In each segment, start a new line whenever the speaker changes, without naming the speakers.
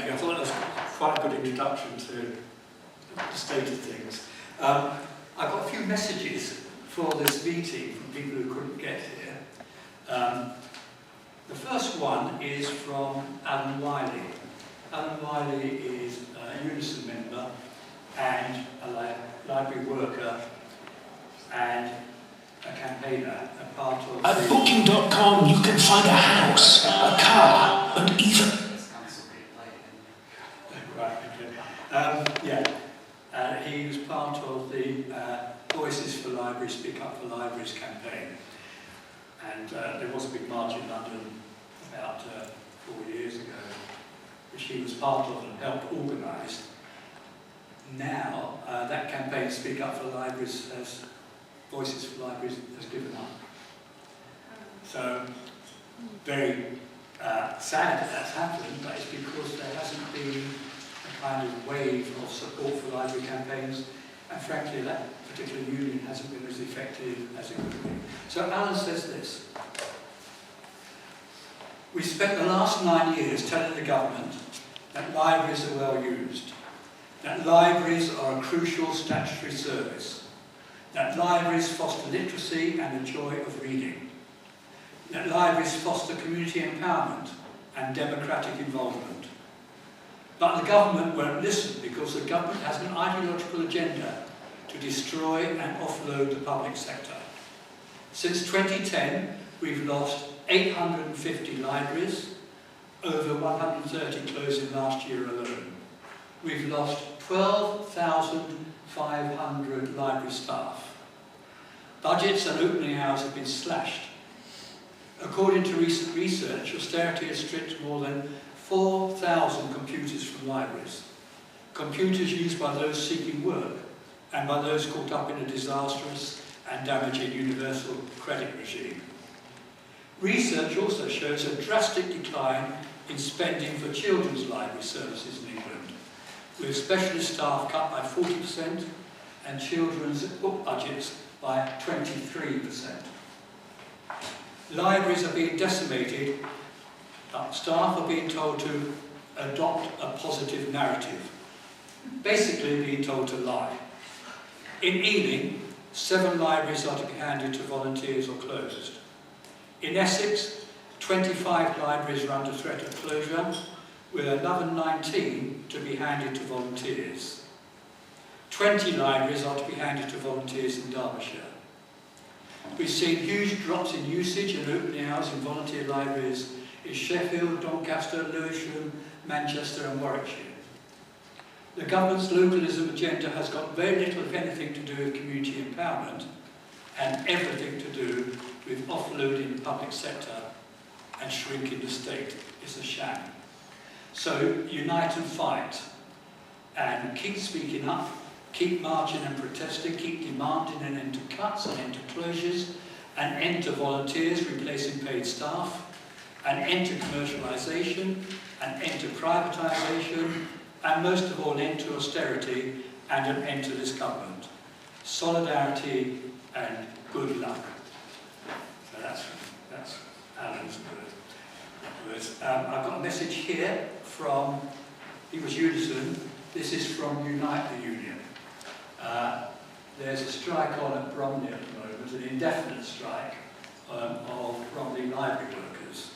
I thought that was quite a good introduction to the state of things. I've got a few messages for this meeting from people who couldn't get here. The first one is from Alan Wiley. Alan Wiley is a Unison member and a library worker and a campaigner, a part of...
At booking.com you can find a house, a car, and even...
He was part of the Voices for Libraries, Speak Up for Libraries campaign. And there was a big march in London about 4 years ago, which he was part of and helped organise. Now, that campaign, Speak Up for Libraries, Voices for Libraries, has given up. So, very sad that that's happened, but it's because there hasn't been a kind of wave of support for library campaigns, and frankly, that particular union hasn't been as effective as it could be. So Alan says this: we spent the last 9 years telling the government that libraries are well used, that libraries are a crucial statutory service, that libraries foster literacy and the joy of reading, that libraries foster community empowerment and democratic involvement. But the government won't listen because the government has an ideological agenda to destroy and offload the public sector. Since 2010, we've lost 850 libraries, over 130 closing last year alone. We've lost 12,500 library staff. Budgets and opening hours have been slashed. According to recent research, austerity has stripped more than 4,000 computers from libraries. Computers used by those seeking work and by those caught up in a disastrous and damaging universal credit regime. Research also shows a drastic decline in spending for children's library services in England, with specialist staff cut by 40% and children's book budgets by 23%. Libraries are being decimated, but staff are being told to adopt a positive narrative, basically being told to lie. In Ealing, 7 libraries are to be handed to volunteers or closed. In Essex, 25 libraries are under threat of closure, with another 19 to be handed to volunteers. 20 libraries are to be handed to volunteers in Derbyshire. We've seen huge drops in usage and opening hours in volunteer libraries in Sheffield, Doncaster, Lewisham, Manchester and Warwickshire. The government's localism agenda has got very little, if anything, to do with community empowerment and everything to do with offloading the public sector and shrinking the state. It's a sham. So unite and fight and keep speaking up, keep marching and protesting, keep demanding an end to cuts, an end to closures, an end to volunteers replacing paid staff, an end to commercialisation, an end to privatisation, and most of all, an end to austerity and an end to this government. Solidarity and good luck. So that's Alan's words. I've got a message here from, he was Unison, this is from Unite the Union. There's a strike on at Bromley at the moment, an indefinite strike of Bromley library workers.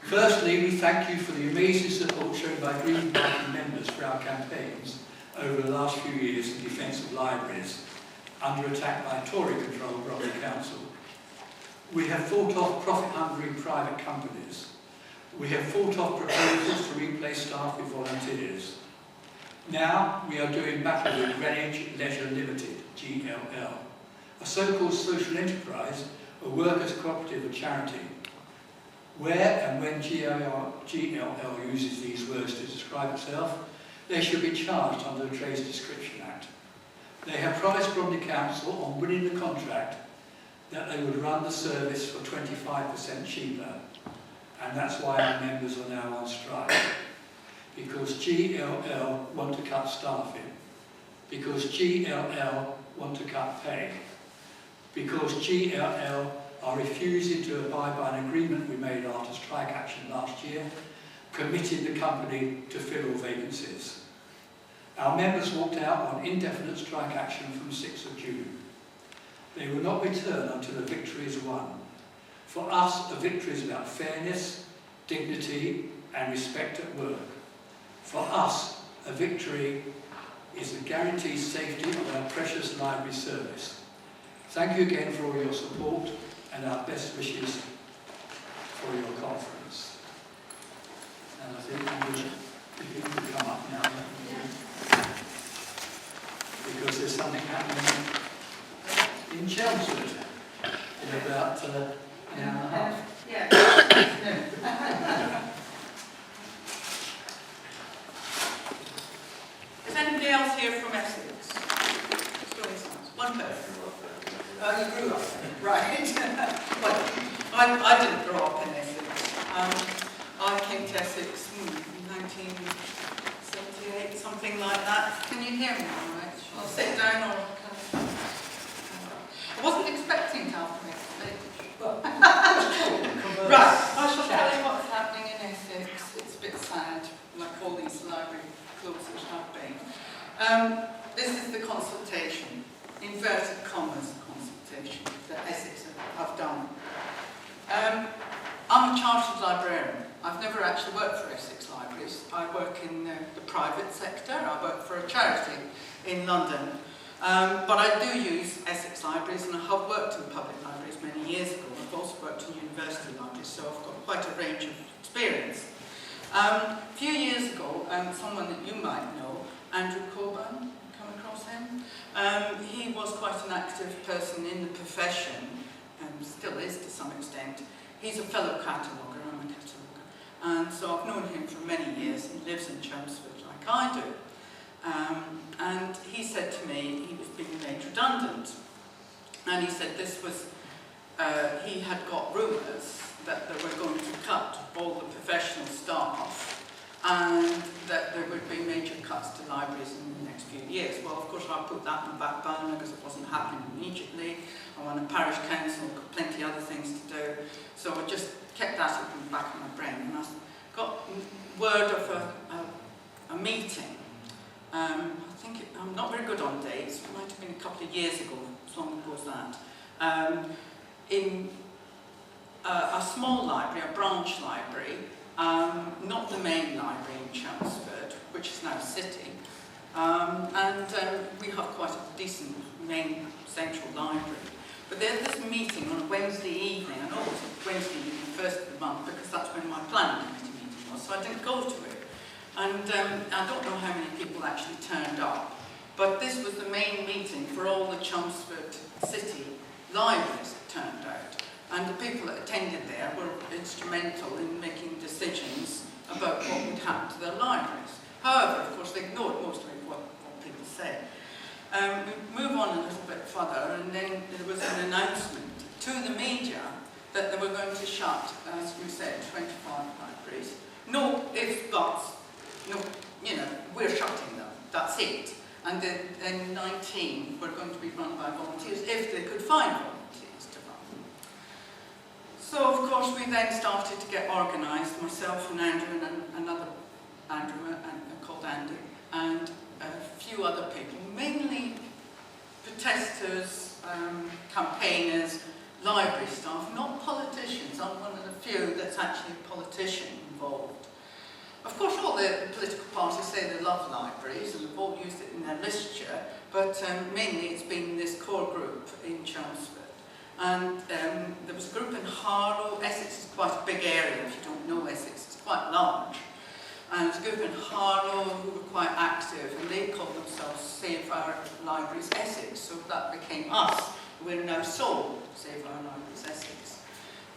Firstly, we thank you for the amazing support shown by Green Party members for our campaigns over the last few years in defence of libraries, under attack by Tory-controlled Bromley Council. We have fought off profit-hungry private companies. We have fought off proposals to replace staff with volunteers. Now we are doing battle with Greenwich Leisure Limited, GLL, a so-called social enterprise, a workers' cooperative or charity. Where and when GLL uses these words to describe itself, they should be charged under the Trade Description Act. They have promised Bromley Council on winning the contract that they would run the service for 25% cheaper, and that's why our members are now on strike. Because GLL want to cut staffing, because GLL want to cut pay, because GLL are refusing to abide by an agreement we made after strike action last year, committed the company to fill all vacancies. Our members walked out on indefinite strike action from 6th of June. They will not return until a victory is won. For us, a victory is about fairness, dignity and respect at work. For us, a victory is the guaranteed safety of our precious library service. Thank you again for all your support and our best wishes for your conference. And I think if you can come up now, because there's something happening in Chelmsford in about an hour and a half.
Yeah. Is anybody else here from Essex? One person. Oh, you grew up there, right? Well, I didn't grow up in Essex. I came to Essex in 1978, something like that. Can you hear me all right? Shall I sit down or... I wasn't expecting to have to make a speech. Right, I shall tell you what's happening in Essex. It's a bit sad, like all these library closures have been. This is the consultation, inverted commas consultation, that Essex have done. I'm a chartered librarian. I've never actually worked for Essex Libraries. I work in the private sector. I work for a charity in London. But I do use Essex Libraries, and I have worked in public libraries many years ago. I've also worked in university libraries, so I've got quite a range of experience. A few years ago, someone that you might know, Andrew Coburn, come across him? He was quite an active person in the profession, and still is to some extent. He's a fellow cataloguer, I'm a cataloguer, and so I've known him for many years. He lives in Chelmsford like I do. And he said to me he was being made redundant, and he said this was, he had got rumours that they were going to cut all the professional staff and that there would be major cuts to libraries in the next few years. Well, of course, I put that on the back burner because it wasn't happening immediately. I won a parish council, got plenty of other things to do, so I just kept that in the back of my brain, and I got word of a meeting. I think I'm not very good on dates. It might have been a couple of years ago, as long ago as that. In a small library, a branch library, not the main library in Chelmsford, which is now a city. We have quite a decent main central library. But there's this meeting on a Wednesday evening. I know it was Wednesday evening, first of the month, because that's when my planning committee meeting was, so I didn't go to it. And I don't know how many people actually turned up, but this was the main meeting for all the Chelmsford city libraries, it turned out. And the people that attended there were instrumental in making decisions about what would happen to their libraries. However, of course, they ignored mostly what people said. We move on a little bit further, and then there was an announcement to the media that they were going to shut, as we said, 25 libraries. No ifs, buts. No, you know, we're shutting them, that's it. And then 19 were going to be run by volunteers, if they could find volunteers to run. So, of course, we then started to get organised, myself and Andrew and another Andrew called Andy, and a few other people, mainly protesters, campaigners, library staff, not politicians. I'm one of the few that's actually a politician involved. Of course, all the political parties say they love libraries and have all used it in their literature, but mainly it's been this core group in Chelmsford. And there was a group in Harlow. Essex is quite a big area, if you don't know Essex, it's quite large. And there's a group in Harlow who were quite active, and they called themselves Save Our Libraries Essex, so that became us. We're now SOUL, Save Our Libraries Essex.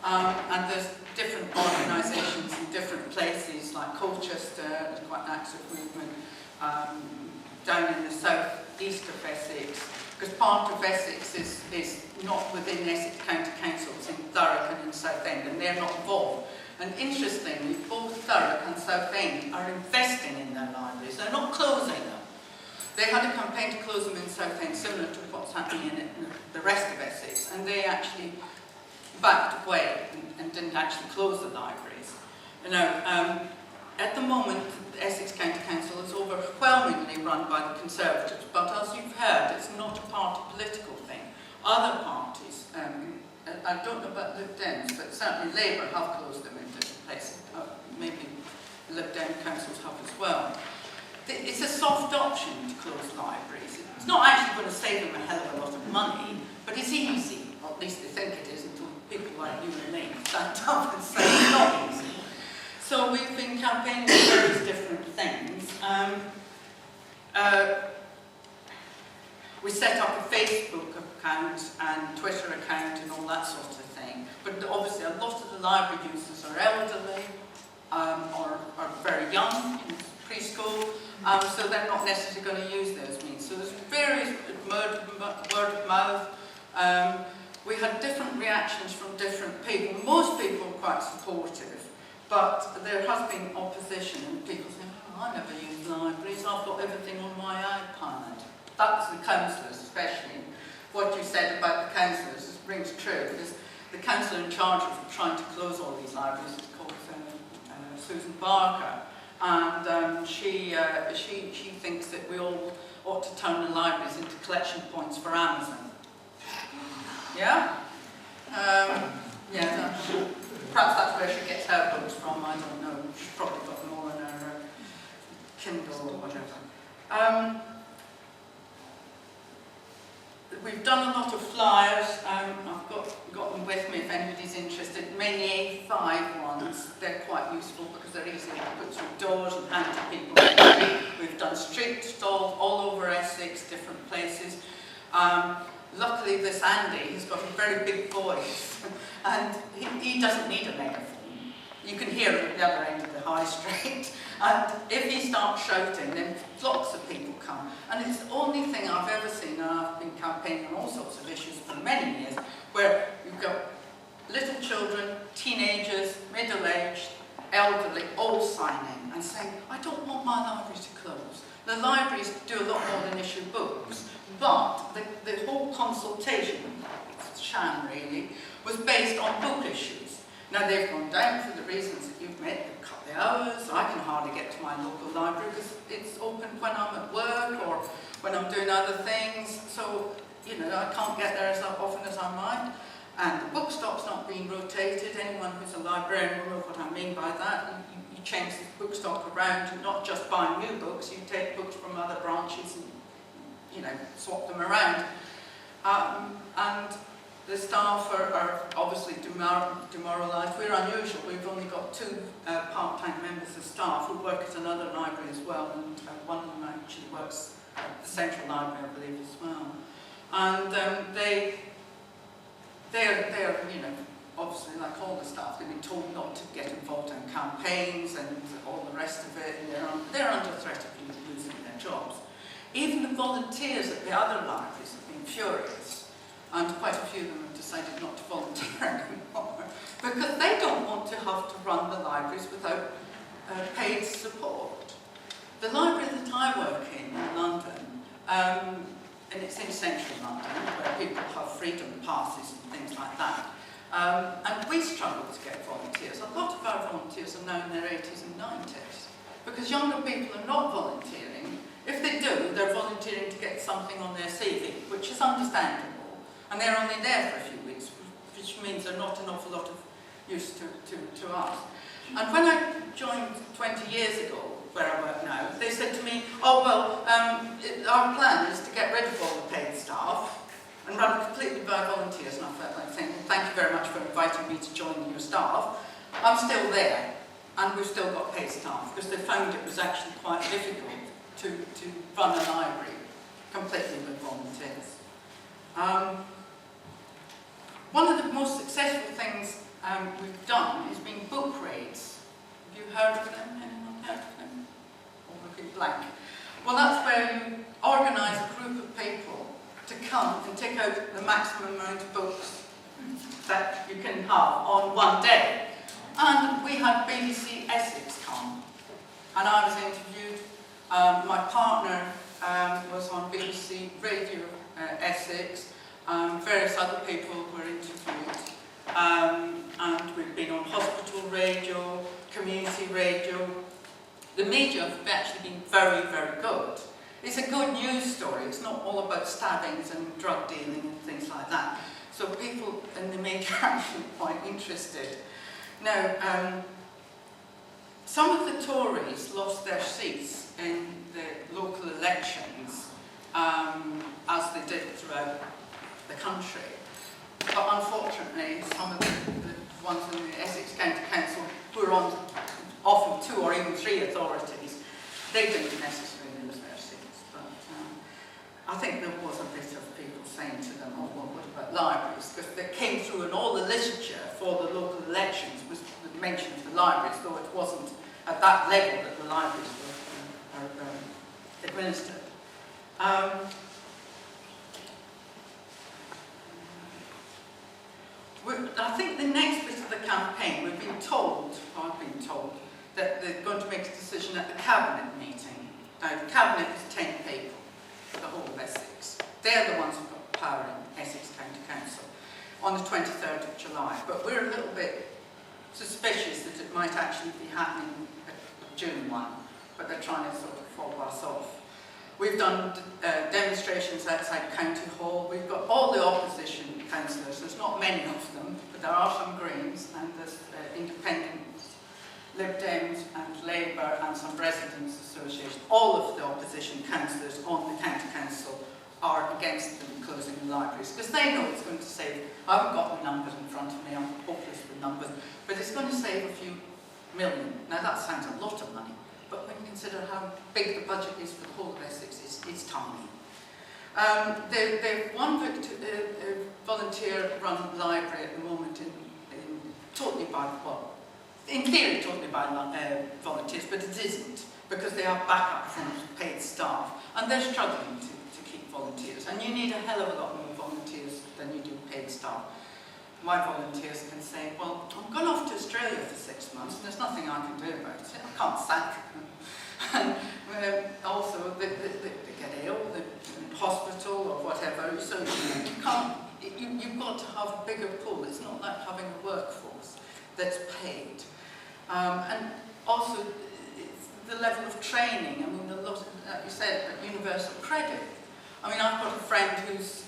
And there's different organisations in different places, like Colchester, there's quite an active movement, down in the south-east of Essex, because part of Essex is not within Essex County Council, it's in Thurrock and in Southend, and they're not involved. And interestingly, both Thurrock and Southend are investing in their libraries, they're not closing them. They had a campaign to close them in Southend, similar to what's happening in the rest of Essex, and they actually backed away and didn't actually close the libraries. You know, at the moment, the Essex County Council is overwhelmingly run by the Conservatives, but as you've heard, it's not a party political thing. Other parties, I don't know about Lib Dems, but certainly Labour have closed them in different places. Maybe Lib Dem councils have as well. It's a soft option to close libraries. It's not actually going to save them a hell of a lot of money, but it's easy, or at least they think it is, until people like you and me stand up and say it's not easy. So we've been campaigning for various different things. We set up a Facebook account and Twitter account and all that sort of thing. But obviously a lot of the library users are elderly or are very young, in preschool, so they're not necessarily going to use those means. So there's various word of mouth. We had different reactions from different people. Most people were quite supportive, but there has been opposition and people saying, oh, I never use libraries, I've got everything on my iPad. That's the councillors especially. What you said about the councillors rings true, because the councillor in charge of trying to close all these libraries is called Susan Barker, and she thinks that we all ought to turn the libraries into collection points for Amazon. Yeah? Yeah, perhaps that's where she gets her books from, I don't know. She's probably got them all in her Kindle or whatever. We've done a lot of flyers. I've got them with me if anybody's interested. Many A5 ones. They're quite useful because they're easy to put through doors and hand to people. We've done street stalls all over Essex, different places. Luckily, this Andy has got a very big voice, and he doesn't need a megaphone. You can hear him at the other end of the high street, and if he starts shouting, then lots of people come. And it's the only thing I've ever seen, and I've been campaigning on all sorts of issues for many years, where you've got little children, teenagers, middle-aged, elderly, all signing and saying, I don't want my library to close. The libraries do a lot more than issue books, but the whole consultation, it's a sham really, was based on book issues. Now they've gone down for the reasons that you've made. They've cut the hours. I can hardly get to my local library because it's open when I'm at work or when I'm doing other things. So, you know, I can't get there as often as I might. And the book stock's not being rotated. Anyone who's a librarian will know what I mean by that. You change the book stock around and not just buy new books. You take books from other branches and, you know, swap them around. And the staff are obviously demoralised. We're unusual. We've only got 2 part-time members of staff who work at another library as well, and one of them actually works at the Central Library, I believe, as well. And they're, you know, obviously like all the staff, they've been told not to get involved in campaigns and all the rest of it, and they're under threat of losing their jobs. Even the volunteers at the other libraries have been furious. And quite a few of them have decided not to volunteer anymore because they don't want to have to run the libraries without paid support. The library that I work in London, and it's in central London, where people have freedom passes and things like that, and we struggle to get volunteers. A lot of our volunteers are now in their 80s and 90s because younger people are not volunteering. If they do, they're volunteering to get something on their CV, which is understandable. And they're only there for a few weeks, which means they're not an awful lot of use to us. And when I joined 20 years ago, where I work now, they said to me, oh, well, our plan is to get rid of all the paid staff and run completely by volunteers. And I felt like saying, well, thank you very much for inviting me to join your staff. I'm still there, and we've still got paid staff, because they found it was actually quite difficult to run a library completely with volunteers. One of the most successful things we've done has been book raids. Have you heard of them? Anyone heard of them? Or looking blank. Well, that's where you organise a group of people to come and take out the maximum amount of books that you can have on one day. And we had BBC Essex come, and I was interviewed. My partner was on BBC Radio Essex. Various other people were interviewed, and we've been on hospital radio, community radio, The media have actually been very, very good. It's a good news story. It's not all about stabbings and drug dealing and things like that. So people in the media are actually quite interested. Now, some of the Tories lost their seats in the local elections, as they did throughout the country. But unfortunately, some of the ones in the Essex County Council who are on often 2 or even 3 authorities, they didn't necessarily lose their seats. But I think there was a bit of people saying to them, oh, well, what about libraries? Because they came through in all the literature for the local elections was the mention of the libraries, though it wasn't at that level that the libraries were administered. I think the next bit of the campaign, we've been told, or I've been told, that they're going to make a decision at the Cabinet meeting. Now, the Cabinet is 10 people, the whole of Essex. They're the ones who've got power in Essex County Council on the 23rd of July. But we're a little bit suspicious that it might actually be happening at June 1, but they're trying to sort of fob us off. We've done demonstrations outside County Hall. We've got all the opposition councillors. There's not many of them, but there are some Greens, and there's independents, Lib Dems and Labour, and some residents' associations. All of the opposition councillors on the county council are against them closing the libraries, because they know it's going to save, I haven't got the numbers in front of me, I'm hopeless with numbers, but it's going to save a few million. Now that sounds a lot of money, but when you consider how big the budget is for the whole of Essex, it's tiny. They've one volunteer-run library at the moment, totally by, well, in theory totally by volunteers, but it isn't, because they have backup from paid staff, and they're struggling to keep volunteers, and you need a hell of a lot more volunteers than you do paid staff. My volunteers can say, well, I'm going off to Australia for 6 months, and there's nothing I can do about it. I can't sack them. And also, they get ill, they're in hospital or whatever, so you can't, you've got to have a bigger pool. It's not like having a workforce that's paid. And also, it's the level of training. I mean, a lot of, like you said, universal credit. I mean, I've got a friend who's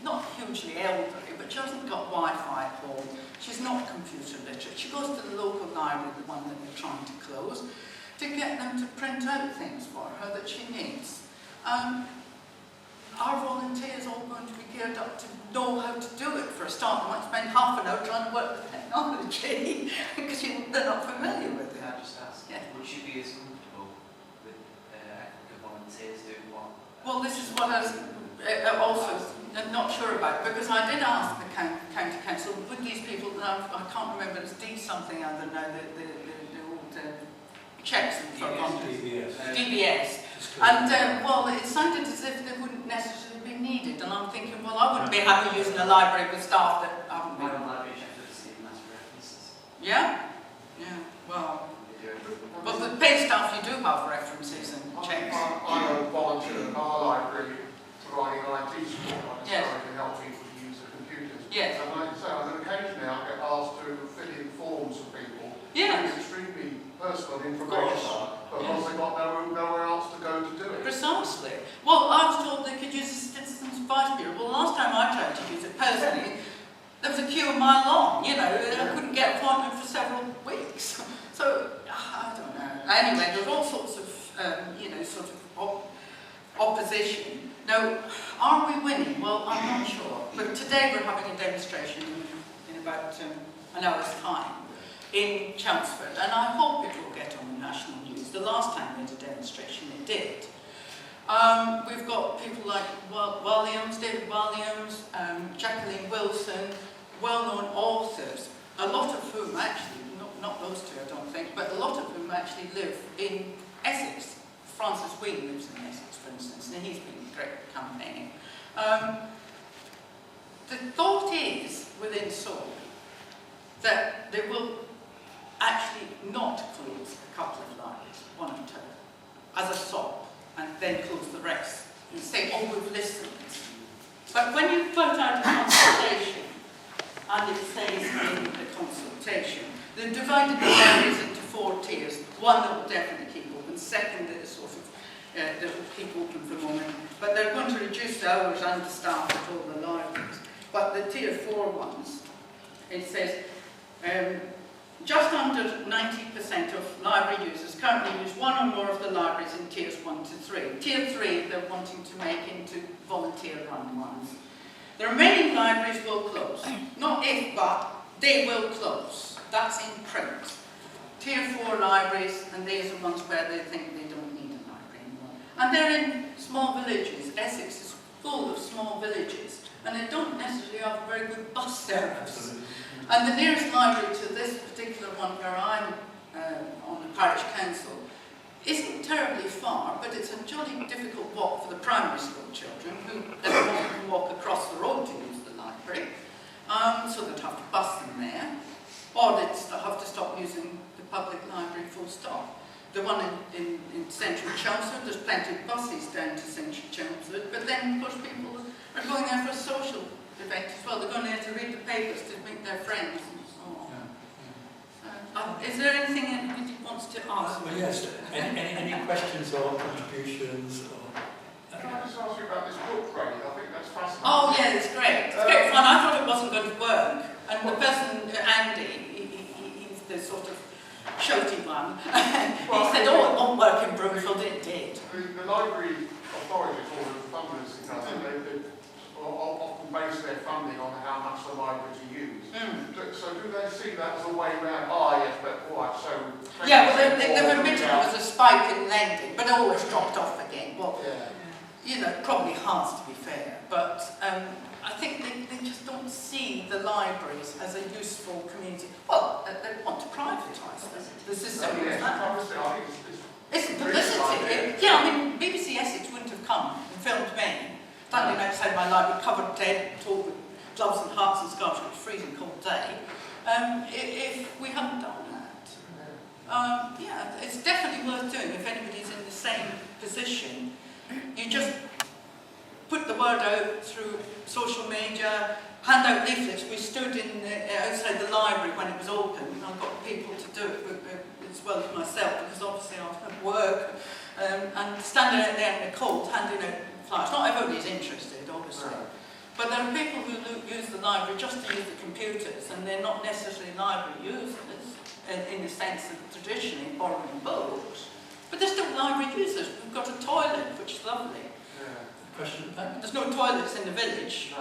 not hugely elderly, but she hasn't got Wi-Fi at home. She's not computer literate. She goes to the local library, the one that they're trying to close, to get them to print out things for her that she needs. Our volunteers are all going to be geared up to know how to do it for a start. They might spend half an hour trying to work with technology because they're not familiar with it.
Can I just ask,
yeah.
Would you be as comfortable with the volunteers doing what?
Well, this is what I was also not sure about, because I did ask the county council, would these people, I can't remember, it's D something other now, the old checks for volunteers. DBS. And, well, it sounded as if they wouldn't necessarily be needed, and I'm thinking, well, I wouldn't be happy using a library with staff that haven't been.
My library check for the same mass references.
Yeah? Yeah, well, the paid staff, you do have references and checks.
I'm a volunteer at our library providing IT support. I'm
Yes.
trying to help people to use the computers.
Yes.
And like I say, on occasionally I get asked to fill in forms for people.
Yes.
It's extremely personal information, because they've got nowhere else to go to do it.
Precisely. Well, I was told they could use a citizen's advice bureau. Well, last time I tried to use it personally, there was a queue a mile long, you know, I couldn't get an appointment for several weeks. So, I don't know. Anyway, there's all sorts of, you know, sort of opposition. Now, are we winning? Well, I'm not sure. But today we're having a demonstration in about an hour's time in Chelmsford, and I hope it will get on the national news. The last time we had a demonstration, it did. We've got people like David Williams, Jacqueline Wilson, well-known authors, a lot of whom actually, not those two I don't think, but a lot of whom actually live in Essex. Francis Wheen lives in Essex, for instance, and he's been great campaigning. The thought is, within Seoul, that they will actually not close a couple of libraries, one or two, as a sop, and then close the rest, and say, oh, we've listened. But when you put out a consultation, and it says in the consultation, they've divided the libraries into 4 tiers. One that will definitely keep open, second that is sort of that will keep open for the moment. But they're going to reduce the hours and the staff at all the libraries. But the tier 4 ones, it says just under 90% of library users currently use one or more of the libraries in tiers 1 to 3. Tier 3 they're wanting to make into volunteer run ones. The remaining libraries will close. Not if, but they will close. That's in print. Tier 4 libraries, and these are ones where they think they don't need a library anymore. And they're in small villages. Essex is full of small villages, and they don't necessarily have a very good bus service. And the nearest library to this particular one where I'm on the parish council isn't terribly far, but it's a jolly difficult walk for the primary school children who don't want to walk across the road to use the library. So they'd have to bus them there, or they'd have to stop using the public library full stop. The one in central Chelmsford, there's plenty of buses down to central Chelmsford, but then of course people are going there for a social event as well. They're going there to read the papers, to meet their friends and so on. Is there anything anybody wants to ask?
Well, yes. Any questions or contributions?
Can I just ask you about this book, Ray? I think that's fascinating.
Oh yeah, it's great. It's great fun. I thought it wasn't going to work. And the person, Andy, he's the sort of shouty one. He said, oh, it won't work in Broomfield. It did.
The library authorities or the funders, I think they often base their funding on how much the libraries are used. So do they see that as a way around? Yes, but right, so...
Yeah, well, they've admitted there was a spike in lending, but it always dropped off again. Well, you know, probably hard to be fair, but I think they just don't see the libraries as a useful community. Well, they want to privatise them. This is simple as that. It's publicity. Yeah, I mean, BBC Essex wouldn't have come and filmed me standing outside my library, covered dead, tall with gloves and hats and scarves, it was a freezing cold day, if we hadn't done that. Yeah, it's definitely worth doing if anybody's in the same position. You just put the word out through social media, hand out leaflets. We stood outside the library when it was open. I got people to do it as well as myself, because obviously I was at work, and standing out there in the cold, handing out flyers. Not everybody's interested, obviously. But there are people who use the library just to use the computers, and they're not necessarily library users in the sense of traditionally borrowing books. But they're still library users. We've got a toilet, which is lovely.
Question at that?
There's no toilets in the village.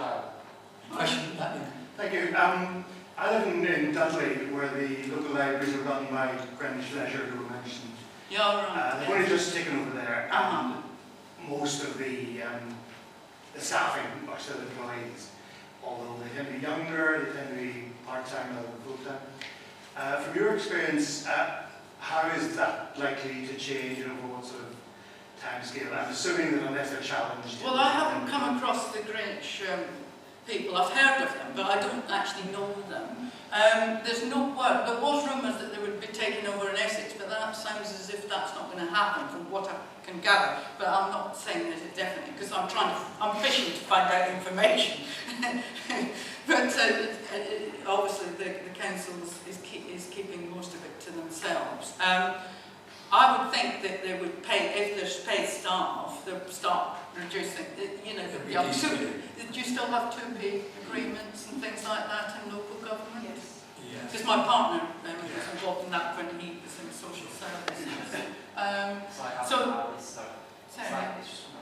Question at that?
Thank you. I live in Dudley, where the local libraries are run by Greenwich Leisure, who were mentioned.
Yeah, right.
They've only just taken over there, and most of the staffing are still employees, although they tend to be younger, they tend to be part-time rather than full-time. From your experience, how is that likely to change, and over what sort of time scale? I'm assuming that unless they're challenged...
Well, I haven't come across the Greenwich people. I've heard of them, but I don't actually know them. There's no work. There was rumours that they would be taken over in Essex, but that sounds as if that's not going to happen from what I can gather. But I'm not saying that it definitely, because I'm fishing to find out information. But obviously the council is keeping most of it to themselves. I would think that they would pay, if there's paid staff, they'll start reducing, you know, do you still have 2p agreements and things like that in local government?
Yes.
Because my partner was involved in that when he was in social services.
It's just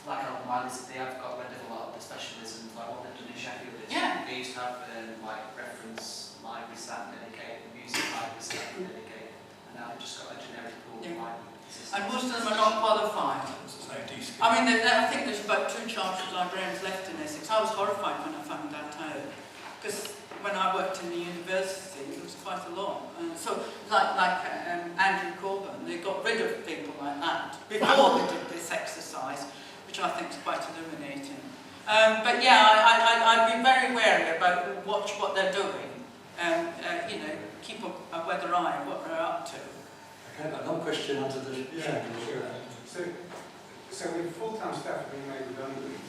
like on my list, they have got rid of a lot of the specialisms, like what they've done in Sheffield. They used to have like reference library staff dedicated, music library staff dedicated, and now they've just got a generic pool of library systems.
And most of them are not qualified. I mean, I think there's about 2 chartered librarians left in Essex. I was horrified when I found that out, because when I worked in the university, there was quite a lot. So, like Andrew Corbyn, they got rid of people like that before they did this exercise, which I think is quite illuminating. But yeah, I'd be very wary about watch what they're doing. You know, keep a weather eye on what they're up to.
Okay, but another question onto the...
So if full-time staff are being made redundant,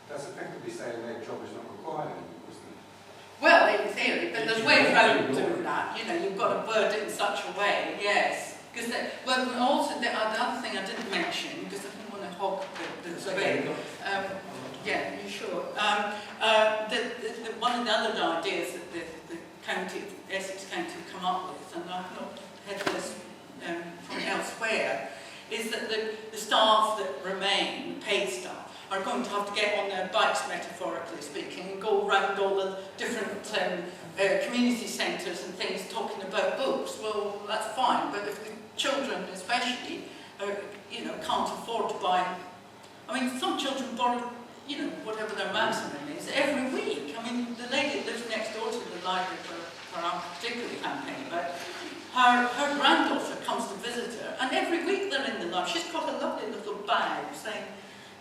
that's effectively saying their job is not required anymore, isn't it?
Well, in theory, but there's ways around doing that. You know, you've got to word it in such a way, yes. Because well, also the other thing I didn't mention, because I didn't want to hog the debate. Yeah, you sure? One of the other ideas that the county, Essex County, come up with, and I've not had this from elsewhere, is that the staff that remain, paid staff, are going to have to get on their bikes, metaphorically speaking, and go around all the different community centres and things talking about books. Well, that's fine, but if the children especially, you know, can't afford to buy, I mean, some children borrow, you know, whatever their maximum is, every week. I mean, the lady that lives next door to the library for I'm particularly campaigning about, her granddaughter comes to visit her, and every week they're in the library. She's got a lovely little bag saying,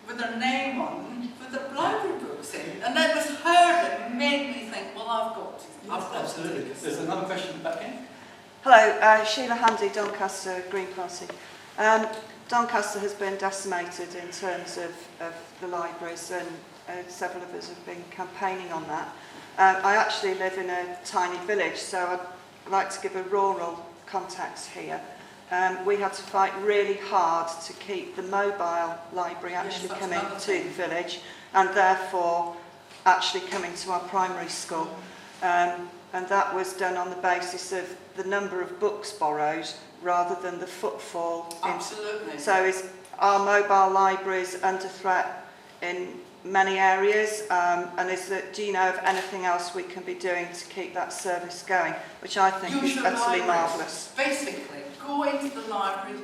with her name on, with the library books in, and that was her that made me think, well, I've got to.
Absolutely. There's another question back in.
Hello, Sheila Handy, Doncaster, Green Party. Doncaster has been decimated in terms of the libraries, and several of us have been campaigning on that. I actually live in a tiny village, so I'd like to give a rural context here. We had to fight really hard to keep the mobile library actually coming to the village, and therefore actually coming to our primary school. And that was done on the basis of the number of books borrowed rather than the footfall.
Absolutely.
So is our mobile libraries under threat in many areas, and do you know of anything else we can be doing to keep that service going, which I think is utterly marvellous.
Basically, go into the library,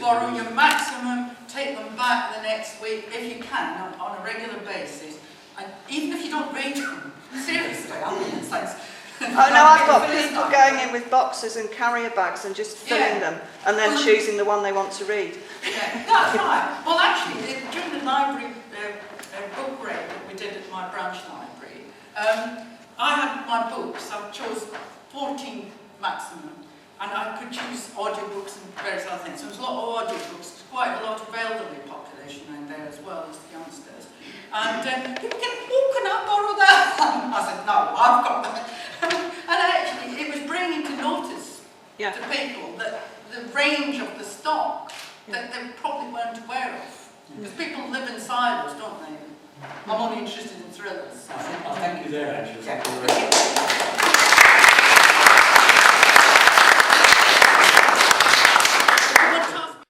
borrow your maximum, take them back the next week if you can on a regular basis, and even if you don't read them, seriously, I mean, it sounds.
Oh no, I've got people going in with boxes and carrier bags and just filling them and then choosing the one they want to read.
Yeah, that's right. Well, actually, during the library book raid that we did at my branch library, I had my books, I chose 14 maximum, and I could choose audiobooks and various other things. So there was a lot of audiobooks, quite a lot of elderly population around there as well as the youngsters. And people get, oh, can I borrow that? I said, no, I've got that. And actually, it was bringing to notice to people that the range of the stock that they probably weren't aware of. Because people live in silos, don't they? I'm only interested in thrillers.
I thank you there, Angela.
Yeah.